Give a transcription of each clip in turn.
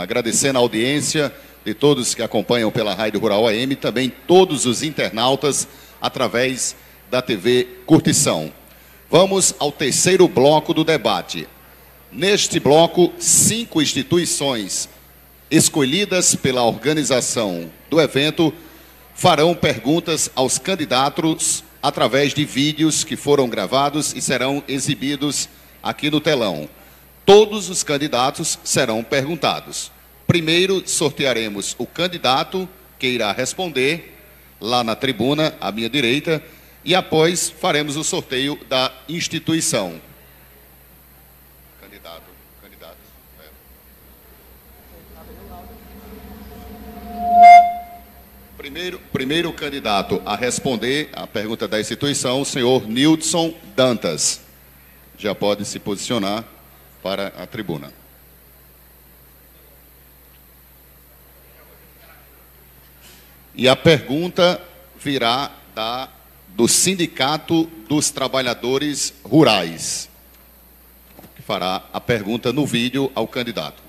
Agradecendo a audiência de todos que acompanham pela Rádio Rural AM, também todos os internautas através da TV Curtição. Vamos ao terceiro bloco do debate. Neste bloco, 5 instituições escolhidas pela organização do evento farão perguntas aos candidatos através de vídeos que foram gravados e serão exibidos aqui no telão. Todos os candidatos serão perguntados. Primeiro, sortearemos o candidato que irá responder lá na tribuna, à minha direita, e após faremos o sorteio da instituição. Candidato. Primeiro candidato a responder a pergunta da instituição, o senhor Nildson Dantas. Já pode se posicionar para a tribuna. E a pergunta virá do Sindicato dos Trabalhadores Rurais, que fará a pergunta no vídeo ao candidato.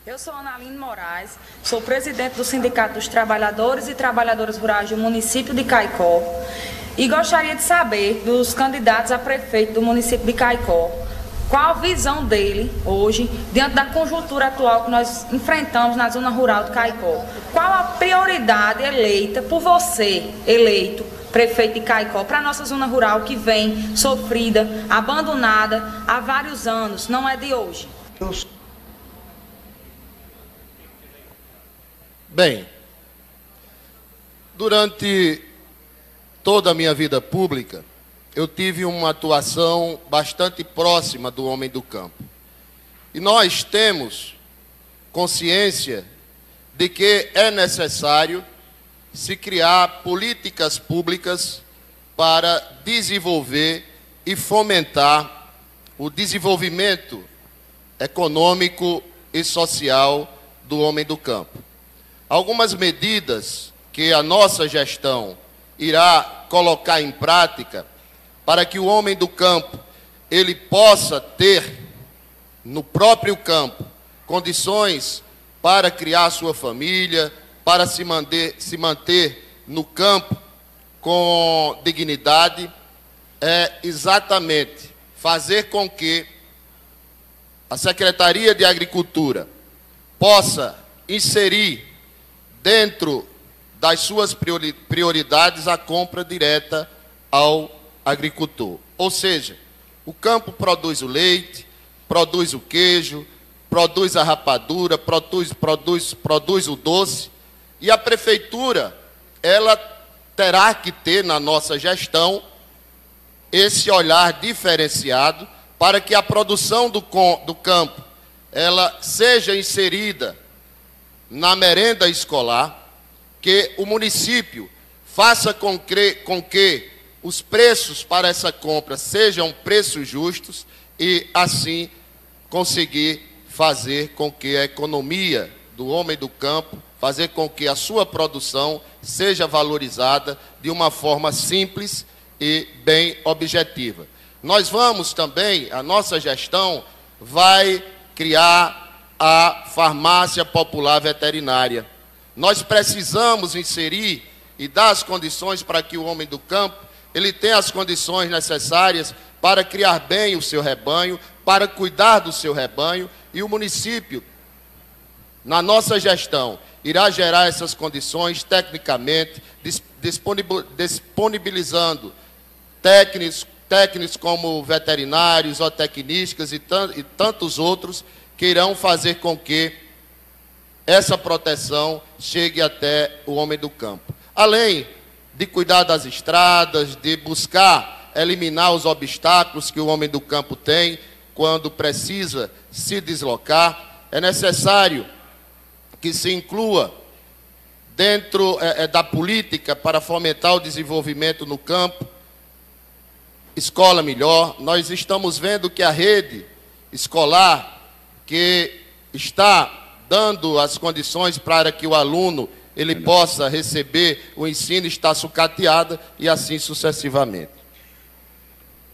Eu sou Ana Aline Moraes, sou presidente do Sindicato dos Trabalhadores e Trabalhadoras Rurais do município de Caicó e gostaria de saber dos candidatos a prefeito do município de Caicó, qual a visão dele hoje, diante da conjuntura atual que nós enfrentamos na zona rural de Caicó. Qual a prioridade eleita por você, eleito prefeito de Caicó, para a nossa zona rural que vem sofrida, abandonada há vários anos, não é de hoje? Bem, durante toda a minha vida pública, eu tive uma atuação bastante próxima do homem do campo. E nós temos consciência de que é necessário se criar políticas públicas para desenvolver e fomentar o desenvolvimento econômico e social do homem do campo. Algumas medidas que a nossa gestão irá colocar em prática para que o homem do campo ele possa ter no próprio campo condições para criar sua família, para se manter no campo com dignidade, é exatamente fazer com que a Secretaria de Agricultura possa inserir dentro das suas prioridades a compra direta ao agricultor. Ou seja, o campo produz o leite, produz o queijo, produz a rapadura, produz o doce, e a prefeitura, ela terá que ter na nossa gestão esse olhar diferenciado para que a produção do campo ela seja inserida na merenda escolar, que o município faça com que os preços para essa compra sejam preços justos e, assim, conseguir fazer com que a economia do homem do campo, fazer com que a sua produção seja valorizada de uma forma simples e bem objetiva. Nós vamos também, a nossa gestão vai criar a farmácia popular veterinária. Nós precisamos inserir e dar as condições para que o homem do campo ele tenha as condições necessárias para criar bem o seu rebanho, para cuidar do seu rebanho, e o município, na nossa gestão, irá gerar essas condições tecnicamente, disponibilizando técnicos como veterinários, zootecnistas e tantos outros que irão fazer com que essa proteção chegue até o homem do campo. Além de cuidar das estradas, de buscar eliminar os obstáculos que o homem do campo tem quando precisa se deslocar, é necessário que se inclua dentro da política para fomentar o desenvolvimento no campo, escola melhor. Nós estamos vendo que a rede escolar que está dando as condições para que o aluno ele possa receber o ensino está sucateada, e assim sucessivamente.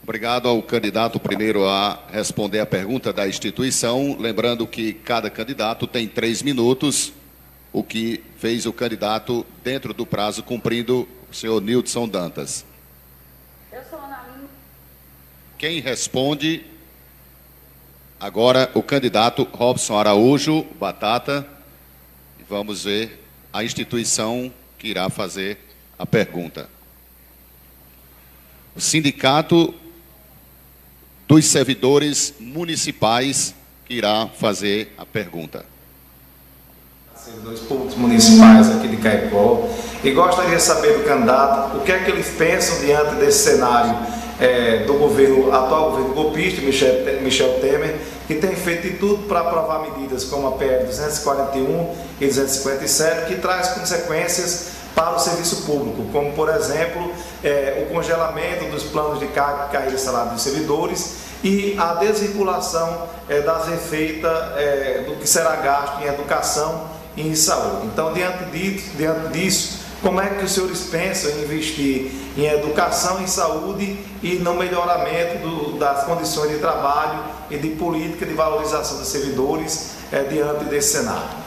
Obrigado ao candidato primeiro a responder a pergunta da instituição. Lembrando que cada candidato tem 3 minutos, o que fez o candidato dentro do prazo cumprido, o senhor Nildson Dantas. Eu sou Ana Lima. Quem responde agora o candidato Robson Araújo Batata. Vamos ver a instituição que irá fazer a pergunta. O Sindicato dos Servidores Municipais que irá fazer a pergunta. Servidores públicos municipais aqui de Caicó, e gostaria de saber do candidato o que é que eles pensam diante desse cenário do governo, atual governo golpista, Michel Temer, que tem feito de tudo para aprovar medidas como a PL 241 e 257, que traz consequências para o serviço público, como, por exemplo, o congelamento dos planos de carreira e salário dos servidores e a desvinculação das receitas do que será gasto em educação e em saúde. Então, diante disso, como é que os senhores pensam em investir em educação e saúde e no melhoramento das condições de trabalho e de política de valorização dos servidores diante desse cenário?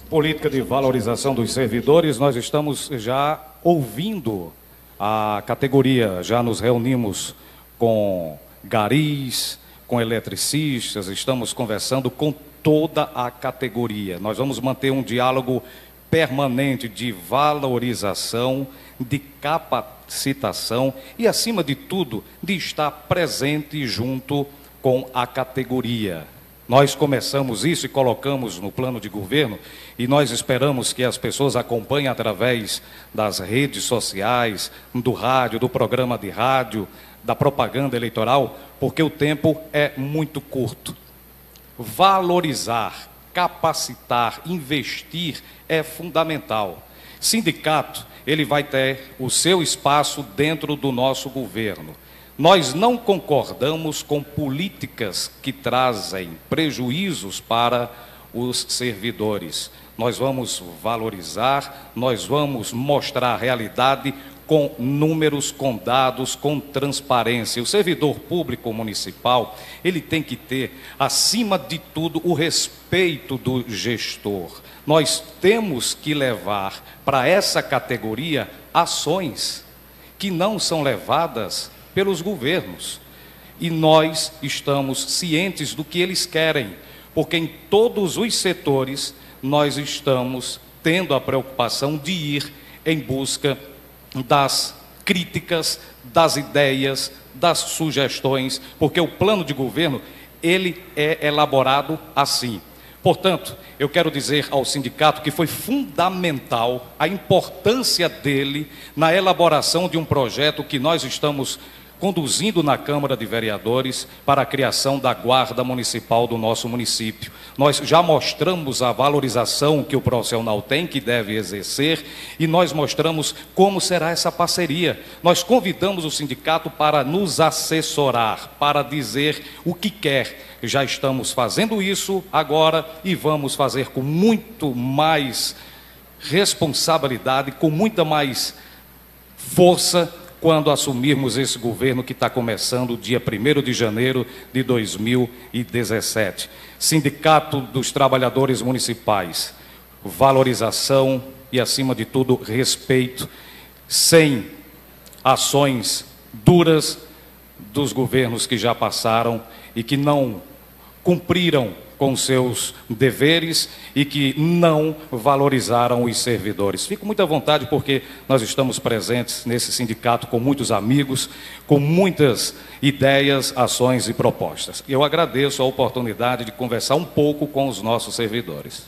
Política de valorização dos servidores, nós estamos já ouvindo a categoria, já nos reunimos com garis, com eletricistas, estamos conversando com toda a categoria. Nós vamos manter um diálogo permanente de valorização, de capacitação e, acima de tudo, de estar presente junto com a categoria. Nós começamos isso e colocamos no plano de governo e nós esperamos que as pessoas acompanhem através das redes sociais, do rádio, do programa de rádio, da propaganda eleitoral, porque o tempo é muito curto. Valorizar, capacitar, investir é fundamental. Sindicato, ele vai ter o seu espaço dentro do nosso governo. Nós não concordamos com políticas que trazem prejuízos para os servidores. Nós vamos valorizar, nós vamos mostrar a realidade com números, com dados, com transparência. O servidor público municipal, ele tem que ter, acima de tudo, o respeito do gestor. Nós temos que levar para essa categoria ações que não são levadas pelos governos. E nós estamos cientes do que eles querem, porque em todos os setores nós estamos tendo a preocupação de ir em busca das críticas, das ideias, das sugestões, porque o plano de governo, ele é elaborado assim. Portanto, eu quero dizer ao sindicato que foi fundamental a importância dele na elaboração de um projeto que nós estamos conduzindo na Câmara de Vereadores para a criação da Guarda Municipal do nosso município. Nós já mostramos a valorização que o profissional tem, que deve exercer, e nós mostramos como será essa parceria. Nós convidamos o sindicato para nos assessorar, para dizer o que quer. Já estamos fazendo isso agora e vamos fazer com muito mais responsabilidade, com muita mais força, quando assumirmos esse governo que está começando dia 1º de janeiro de 2017. Sindicato dos Trabalhadores Municipais, valorização e, acima de tudo, respeito, sem ações duras dos governos que já passaram e que não cumpriram com seus deveres e que não valorizaram os servidores. Fico muito à vontade porque nós estamos presentes nesse sindicato com muitos amigos, com muitas ideias, ações e propostas. Eu agradeço a oportunidade de conversar um pouco com os nossos servidores.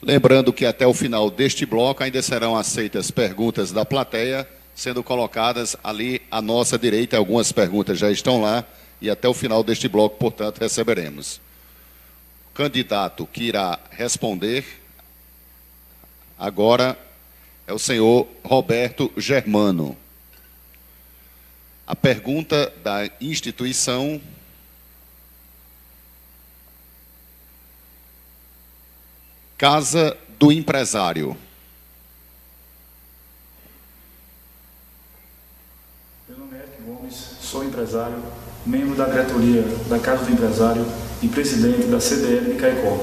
Lembrando que até o final deste bloco ainda serão aceitas perguntas da plateia, sendo colocadas ali à nossa direita. Algumas perguntas já estão lá e até o final deste bloco, portanto, receberemos. Candidato que irá responder agora é o senhor Roberto Germano. A pergunta da instituição Casa do Empresário. Meu nome é Eric Gomes, sou empresário. empresário, membro da diretoria da Casa do Empresário e presidente da CDL de Caicó.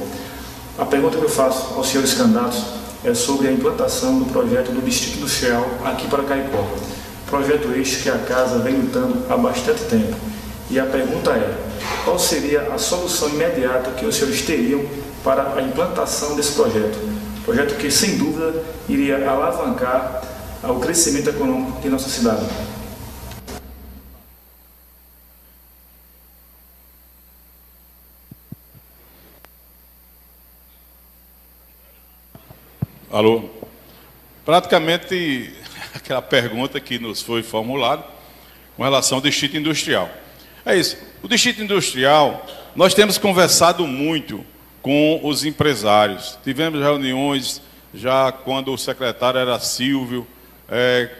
A pergunta que eu faço aos senhores candidatos é sobre a implantação do projeto do Distrito Industrial aqui para Caicó. Projeto este que a Casa vem lutando há bastante tempo. E a pergunta é, qual seria a solução imediata que os senhores teriam para a implantação desse projeto? Projeto que, sem dúvida, iria alavancar o crescimento econômico de nossa cidade. Alô? Praticamente aquela pergunta que nos foi formulada com relação ao Distrito Industrial. É isso. O Distrito Industrial, nós temos conversado muito com os empresários. Tivemos reuniões já quando o secretário era Silvio,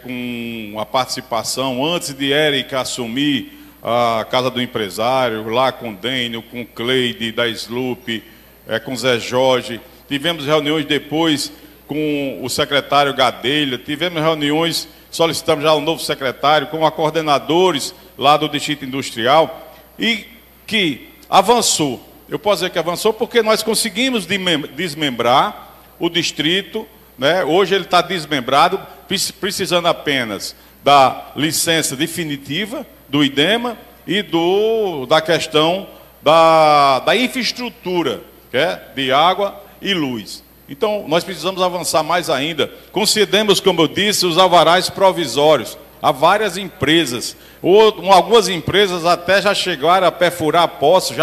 com a participação, antes de Érica assumir a Casa do Empresário, lá com o Dênio, com o Cleide, da Sloop, com o Zé Jorge. Tivemos reuniões depois com o secretário Gadelha, tivemos reuniões, solicitamos já um novo secretário, com coordenadores lá do Distrito Industrial, e que avançou. Eu posso dizer que avançou porque nós conseguimos desmembrar o distrito, né? Hoje ele está desmembrado, precisando apenas da licença definitiva do IDEMA e da questão da infraestrutura, que é de água e luz. Então, nós precisamos avançar mais ainda. Concedemos, como eu disse, os alvarás provisórios a várias empresas. Algumas empresas até já chegaram a perfurar poços,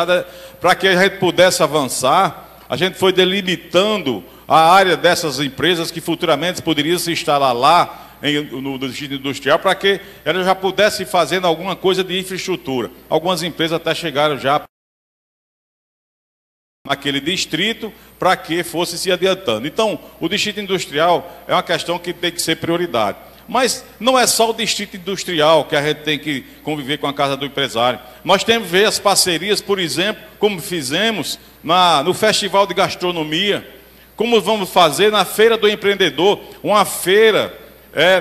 para que a gente pudesse avançar. A gente foi delimitando a área dessas empresas que futuramente poderiam se instalar lá no Distrito Industrial, para que elas já pudessem fazer alguma coisa de infraestrutura. Algumas empresas até chegaram já naquele distrito, para que fosse se adiantando. Então, o Distrito Industrial é uma questão que tem que ser prioridade. Mas não é só o Distrito Industrial que a gente tem que conviver com a Casa do Empresário. Nós temos que ver as parcerias, por exemplo, como fizemos no Festival de Gastronomia, como vamos fazer na Feira do Empreendedor, uma feira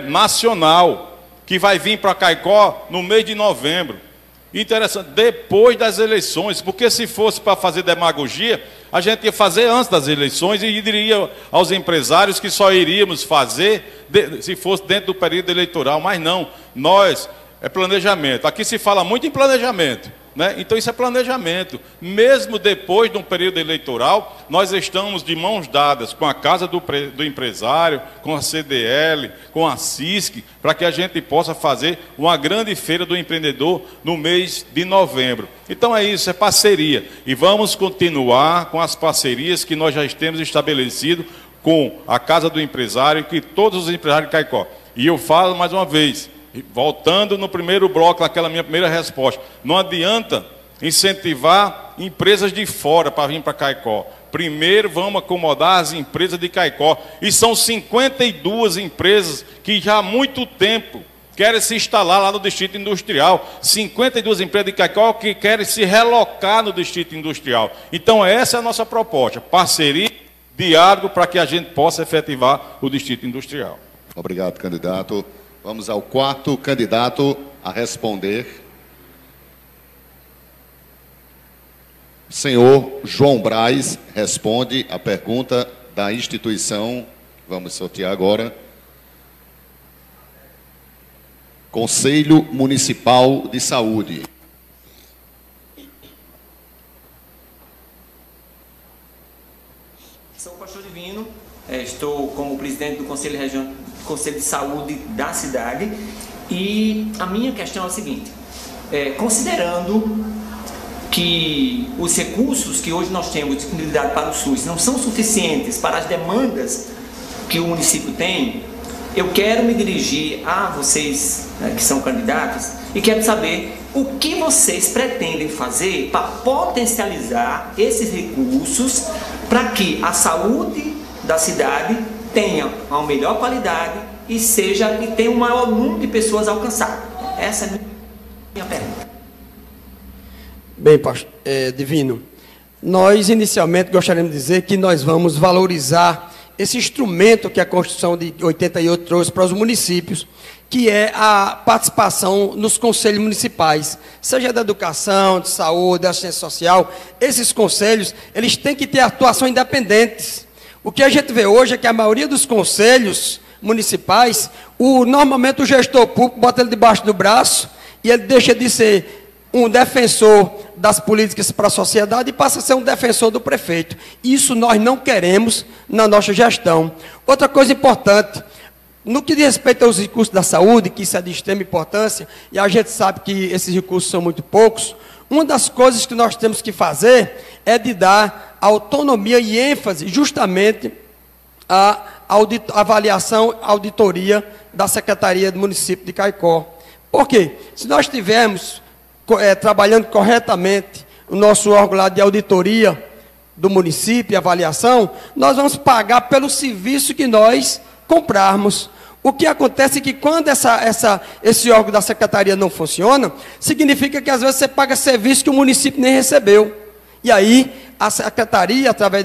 nacional, que vai vir para Caicó no mês de novembro. Interessante, depois das eleições, porque se fosse para fazer demagogia, a gente ia fazer antes das eleições e diria aos empresários que só iríamos fazer se fosse dentro do período eleitoral, mas não, é planejamento. Aqui se fala muito em planejamento, né? Então isso é planejamento. Mesmo depois de um período eleitoral, nós estamos de mãos dadas com a Casa do Empresário, com a CDL, com a CISC, para que a gente possa fazer uma grande feira do empreendedor no mês de novembro. Então é isso, é parceria. E vamos continuar com as parcerias que nós já temos estabelecido com a Casa do Empresário e que todos os empresários de Caicó. E eu falo mais uma vez, voltando no primeiro bloco, naquela minha primeira resposta, não adianta incentivar empresas de fora para vir para Caicó. Primeiro vamos acomodar as empresas de Caicó. E são 52 empresas que já há muito tempo querem se instalar lá no Distrito Industrial. 52 empresas de Caicó que querem se relocar no Distrito Industrial. Então essa é a nossa proposta, parceria, diálogo, para que a gente possa efetivar o Distrito Industrial. Obrigado, candidato. Vamos ao quarto candidato a responder. Senhor João Braz responde a pergunta da instituição, vamos sortear agora, Conselho Municipal de Saúde. Sou o pastor Divino, estou como presidente do Conselho de Saúde da cidade, e a minha questão é a seguinte, considerando que os recursos que hoje nós temos disponibilidade para o SUS não são suficientes para as demandas que o município tem, eu quero me dirigir a vocês, que são candidatos, e quero saber o que vocês pretendem fazer para potencializar esses recursos para que a saúde da cidade tenha uma melhor qualidade e tenha um maior número de pessoas alcançadas. Essa é a minha pergunta. Bem, pastor Divino, nós inicialmente gostaríamos de dizer que nós vamos valorizar esse instrumento que a Constituição de 88 trouxe para os municípios, que é a participação nos conselhos municipais, seja da educação, de saúde, da assistência social. Esses conselhos, eles têm que ter atuação independentes. O que a gente vê hoje é que a maioria dos conselhos municipais, normalmente o gestor público bota ele debaixo do braço e ele deixa de ser um defensor das políticas para a sociedade e passa a ser um defensor do prefeito. Isso nós não queremos na nossa gestão. Outra coisa importante, no que diz respeito aos recursos da saúde, que isso é de extrema importância, e a gente sabe que esses recursos são muito poucos, uma das coisas que nós temos que fazer é de dar autonomia e ênfase justamente à avaliação, auditoria da Secretaria do Município de Caicó. Por quê? Se nós tivermos trabalhando corretamente o nosso órgão lá de auditoria do município e avaliação, nós vamos pagar pelo serviço que nós comprarmos. O que acontece é que quando esse órgão da secretaria não funciona, significa que às vezes você paga serviço que o município nem recebeu. E aí, a secretaria, através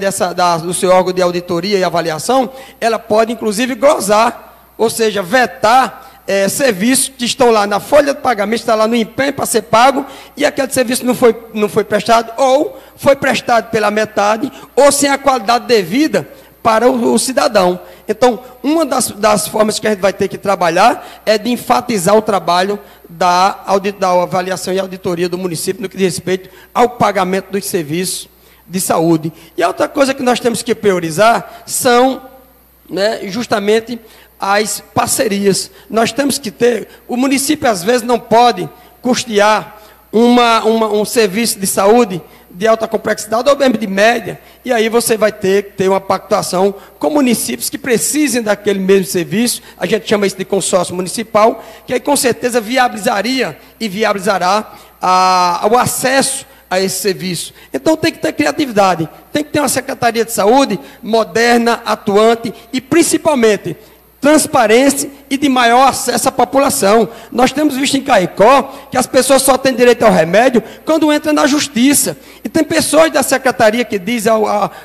do seu órgão de auditoria e avaliação, ela pode inclusive glosar, ou seja, vetar serviços que estão lá na folha de pagamento, está lá no empenho para ser pago, e aquele serviço não foi prestado, ou foi prestado pela metade, ou sem a qualidade devida para o cidadão. Então, uma das formas que a gente vai ter que trabalhar é de enfatizar o trabalho da avaliação e auditoria do município no que diz respeito ao pagamento dos serviços de saúde. E a outra coisa que nós temos que priorizar são, justamente, as parcerias. Nós temos que ter, o município às vezes não pode custear um serviço de saúde de alta complexidade ou mesmo de média, e aí você vai ter que ter uma pactuação com municípios que precisem daquele mesmo serviço, a gente chama isso de consórcio municipal, que aí com certeza viabilizaria e viabilizará o acesso a esse serviço. Então tem que ter criatividade, tem que ter uma Secretaria de Saúde moderna, atuante e principalmente transparência e de maior acesso à população. Nós temos visto em Caicó que as pessoas só têm direito ao remédio quando entram na justiça. E tem pessoas da secretaria que dizem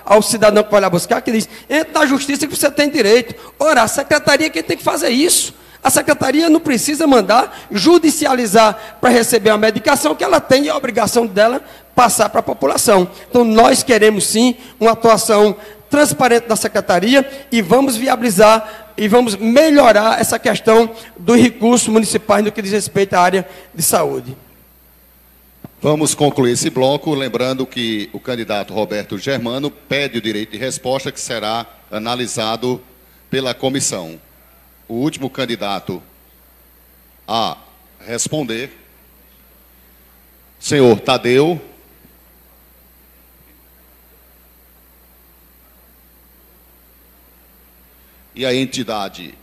ao cidadão que vai lá buscar, que diz, entra na justiça que você tem direito. Ora, a secretaria é quem tem que fazer isso. A secretaria não precisa mandar judicializar para receber uma medicação que ela tem e a obrigação dela passar para a população. Então, nós queremos sim uma atuação transparente da secretaria e vamos viabilizar e vamos melhorar essa questão dos recursos municipais no que diz respeito à área de saúde. Vamos concluir esse bloco, lembrando que o candidato Roberto Germano pede o direito de resposta que será analisado pela comissão. O último candidato a responder, senhor Tadeu. E a entidade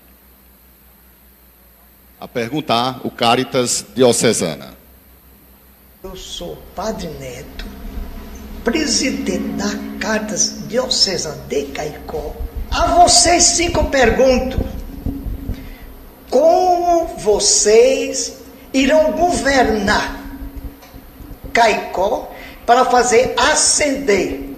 a perguntar, o Caritas Diocesana. Eu sou Padre Neto, presidente da Caritas Diocesana de Caicó. A vocês sim que eu pergunto, como vocês irão governar Caicó para fazer ascender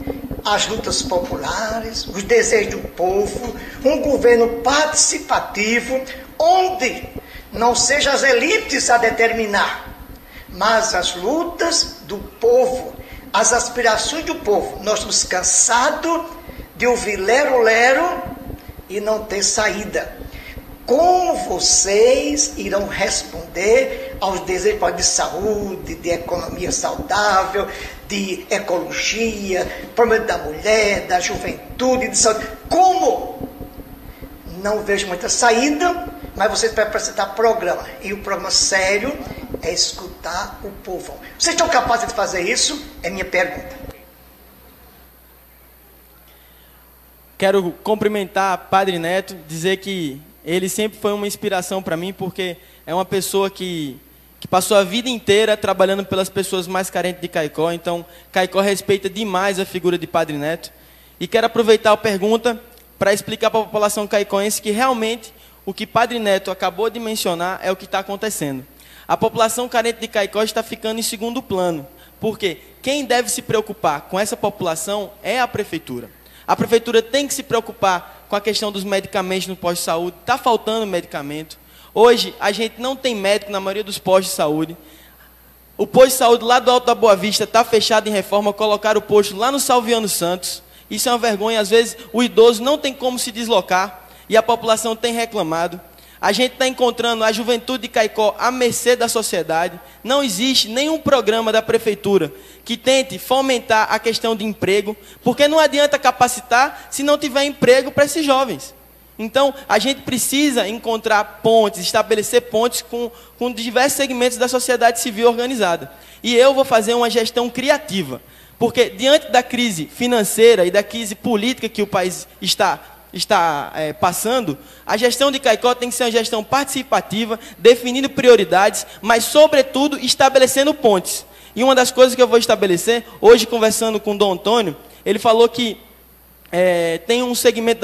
as lutas populares, os desejos do povo, um governo participativo, onde não sejam as elites a determinar, mas as lutas do povo, as aspirações do povo. Nós estamos cansados de ouvir lero-lero e não ter saída. Como vocês irão responder aos desejos de saúde, de economia saudável, de ecologia, problema da mulher, da juventude, de saúde? Como? Não vejo muita saída, mas vocês vão apresentar programa. E o programa sério é escutar o povo. Vocês estão capazes de fazer isso? É minha pergunta. Quero cumprimentar Padre Neto, dizer que ele sempre foi uma inspiração para mim, porque é uma pessoa que passou a vida inteira trabalhando pelas pessoas mais carentes de Caicó. Então, Caicó respeita demais a figura de Padre Neto. E quero aproveitar a pergunta para explicar para a população caicoense que realmente o que Padre Neto acabou de mencionar é o que está acontecendo. A população carente de Caicó está ficando em segundo plano, porque quem deve se preocupar com essa população é a prefeitura. A prefeitura tem que se preocupar com a questão dos medicamentos no posto de saúde. Está faltando medicamento. Hoje, a gente não tem médico na maioria dos postos de saúde. O posto de saúde lá do Alto da Boa Vista está fechado em reforma, colocaram o posto lá no Salviano Santos. Isso é uma vergonha. Às vezes, o idoso não tem como se deslocar e a população tem reclamado. A gente está encontrando a juventude de Caicó à mercê da sociedade. Não existe nenhum programa da prefeitura que tente fomentar a questão de emprego, porque não adianta capacitar se não tiver emprego para esses jovens. Então, a gente precisa encontrar pontes, estabelecer pontes com diversos segmentos da sociedade civil organizada. E eu vou fazer uma gestão criativa, porque diante da crise financeira e da crise política que o país está passando, a gestão de Caicó tem que ser uma gestão participativa, definindo prioridades, mas, sobretudo, estabelecendo pontes. E uma das coisas que eu vou estabelecer, hoje conversando com o Dom Antônio, ele falou que tem um segmento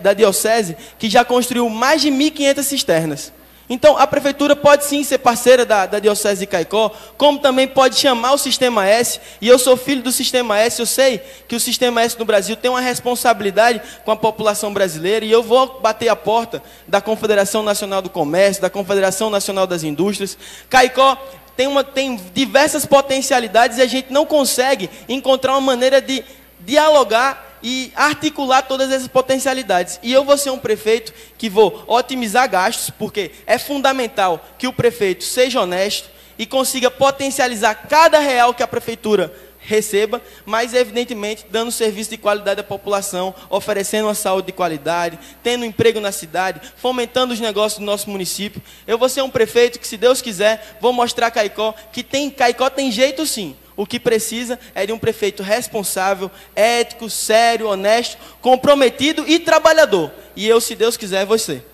da diocese que já construiu mais de 1.500 cisternas. Então, a prefeitura pode sim ser parceira da Diocese de Caicó, como também pode chamar o Sistema S, e eu sou filho do Sistema S, eu sei que o Sistema S no Brasil tem uma responsabilidade com a população brasileira, e eu vou bater a porta da Confederação Nacional do Comércio, da Confederação Nacional das Indústrias. Caicó tem diversas potencialidades e a gente não consegue encontrar uma maneira de dialogar e articular todas essas potencialidades. E eu vou ser um prefeito que vou otimizar gastos, porque é fundamental que o prefeito seja honesto e consiga potencializar cada real que a prefeitura receba, mas evidentemente dando serviço de qualidade à população, oferecendo uma saúde de qualidade, tendo emprego na cidade, fomentando os negócios do nosso município. Eu vou ser um prefeito que, se Deus quiser, vou mostrar a Caicó que Caicó tem jeito sim. O que precisa é de um prefeito responsável, ético, sério, honesto, comprometido e trabalhador. E eu, se Deus quiser, vou ser.